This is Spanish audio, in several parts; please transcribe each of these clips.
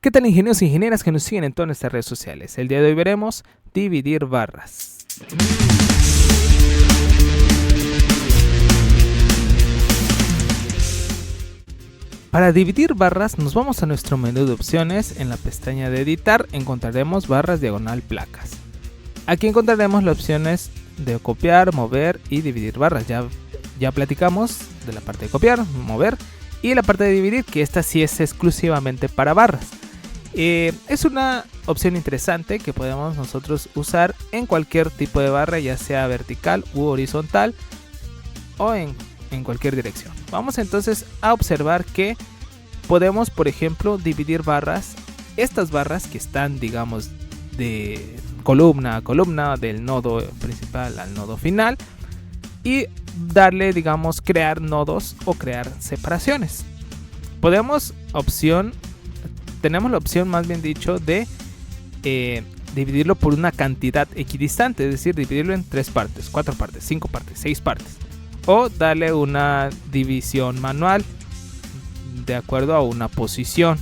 ¿Qué tal, ingenieros e ingenieras que nos siguen en todas nuestras redes sociales? El día de hoy veremos dividir barras. Para dividir barras nos vamos a nuestro menú de opciones. En la pestaña de editar encontraremos barras diagonal placas. Aquí encontraremos las opciones de copiar, mover y dividir barras. Ya platicamos de la parte de copiar, mover y la parte de dividir, que esta sí es exclusivamente para barras. Es una opción interesante que podemos nosotros usar en cualquier tipo de barra, ya sea vertical u horizontal o en cualquier dirección. Vamos entonces a observar que podemos, por ejemplo, dividir barras. Estas barras que están, digamos, de columna a columna, del nodo principal al nodo final, y darle, digamos, crear nodos o crear separaciones. Tenemos la opción, más bien dicho, de dividirlo por una cantidad equidistante, es decir, dividirlo en 3 partes, 4 partes, 5 partes, 6 partes. O darle una división manual de acuerdo a una posición,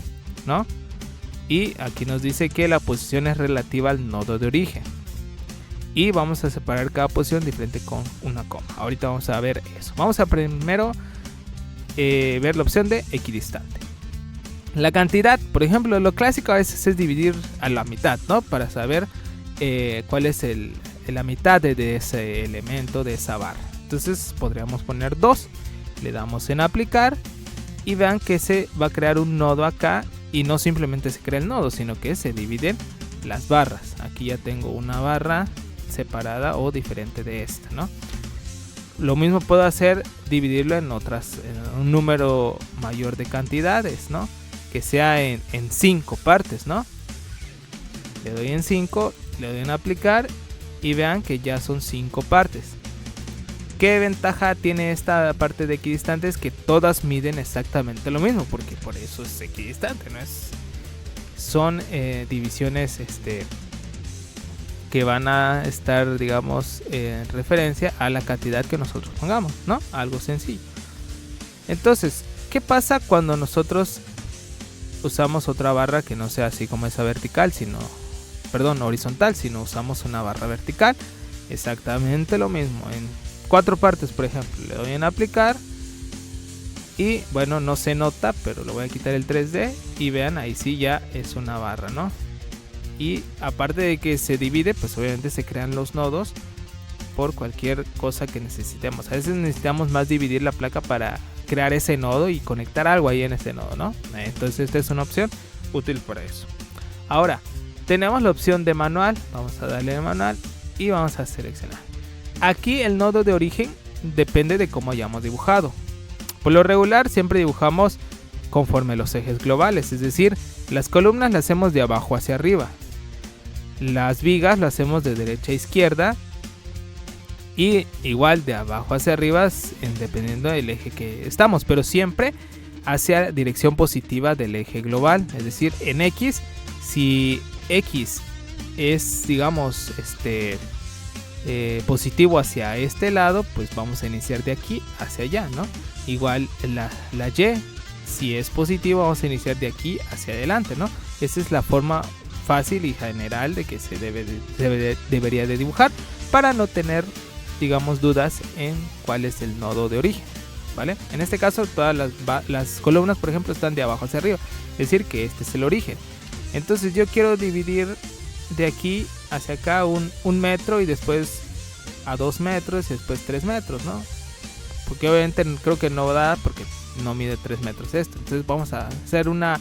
¿no? Y aquí nos dice que la posición es relativa al nodo de origen. Y vamos a separar cada posición diferente con una coma. Ahorita vamos a ver eso. Vamos a primero ver la opción de equidistante. La cantidad, por ejemplo, lo clásico a veces es dividir a la mitad, ¿no? Para saber cuál es la mitad de ese elemento, de esa barra. Entonces podríamos poner 2. Le damos en aplicar y vean que se va a crear un nodo acá. Y no simplemente se crea el nodo, sino que se dividen las barras. Aquí ya tengo una barra separada o diferente de esta, ¿no? Lo mismo puedo hacer, dividirlo en un número mayor de cantidades, ¿no? Que sea en 5 partes, ¿no? Le doy en 5, le doy en aplicar y vean que ya son 5 partes. ¿Qué ventaja tiene esta parte de equidistante? Es que todas miden exactamente lo mismo, porque por eso es equidistante, ¿no? Son divisiones que van a estar, digamos, en referencia a la cantidad que nosotros pongamos, ¿no? Algo sencillo. Entonces, ¿qué pasa cuando nosotros usamos otra barra que no sea así como esa vertical, horizontal, sino usamos una barra vertical? Exactamente lo mismo. En 4 partes, por ejemplo, le doy en aplicar y bueno, no se nota, pero le voy a quitar el 3D y vean, ahí sí ya es una barra, ¿no? Y aparte de que se divide, pues obviamente se crean los nodos por cualquier cosa que necesitemos. A veces necesitamos más dividir la placa para crear ese nodo y conectar algo ahí en ese nodo, ¿no? Entonces esta es una opción útil para eso. Ahora, tenemos la opción de manual. Vamos a darle en manual y vamos a seleccionar. Aquí el nodo de origen depende de cómo hayamos dibujado. Por lo regular siempre dibujamos conforme los ejes globales, es decir, las columnas las hacemos de abajo hacia arriba, las vigas las hacemos de derecha a izquierda y igual de abajo hacia arriba dependiendo del eje que estamos, pero siempre hacia dirección positiva del eje global, es decir, en X, si X es, digamos, positivo hacia este lado, pues vamos a iniciar de aquí hacia allá, ¿no? Igual la Y, si es positivo, vamos a iniciar de aquí hacia adelante, ¿no? Esa es la forma fácil y general de que se debería de dibujar para no tener, digamos, dudas en cuál es el nodo de origen, ¿vale? En este caso todas las columnas, por ejemplo, están de abajo hacia arriba, es decir, que este es el origen. Entonces yo quiero dividir de aquí hacia acá un metro y después a 2 metros y después 3 metros, ¿no? Porque obviamente creo que no da porque no mide 3 metros esto. Entonces vamos a hacer unas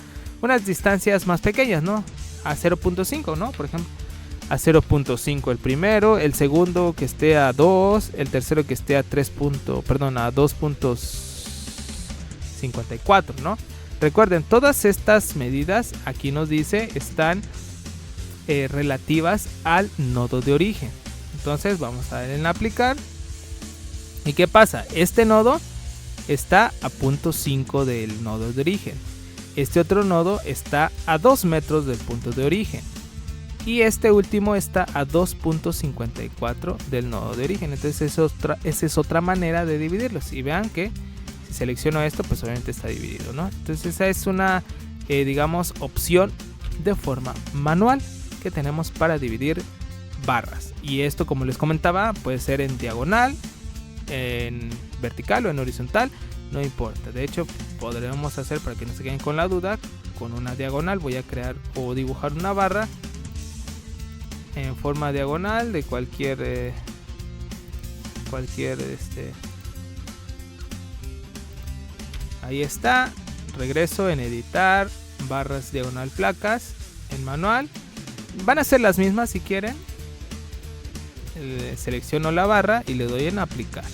distancias más pequeñas, ¿no? A 0.5, ¿no? Por ejemplo, a 0.5 el primero, el segundo que esté a 2, el tercero que esté a 2.54, ¿no? Recuerden, todas estas medidas aquí nos dice están relativas al nodo de origen. Entonces vamos a dar en aplicar. ¿Y qué pasa? Este nodo está a 0.5 del nodo de origen. Este otro nodo está a 2 metros del punto de origen. Y este último está a 2.54 del nodo de origen. Entonces esa es otra manera de dividirlos. Y vean que si selecciono esto, pues obviamente está dividido, ¿no? Entonces esa es una, digamos, opción de forma manual que tenemos para dividir barras. Y esto, como les comentaba, puede ser en diagonal, en vertical o en horizontal, no importa. De hecho, podremos hacer, para que no se queden con la duda, con una diagonal voy a crear o dibujar una barra en forma diagonal de cualquier ahí está. Regreso en editar, barras diagonal placas, en manual. Van a ser las mismas si quieren. Selecciono la barra y le doy en aplicar.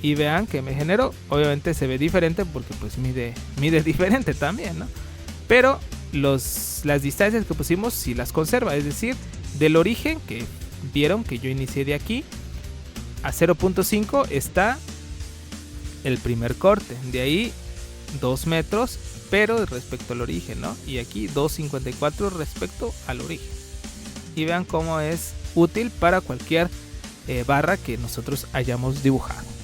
Y vean que me generó. Obviamente se ve diferente porque pues mide diferente también, ¿no? Pero las distancias que pusimos sí las conserva. Es decir, del origen que vieron que yo inicié de aquí a 0.5 está el primer corte. De ahí 2 metros, pero respecto al origen, ¿no? Y aquí 2.54 respecto al origen. Y vean cómo es útil para cualquier barra que nosotros hayamos dibujado.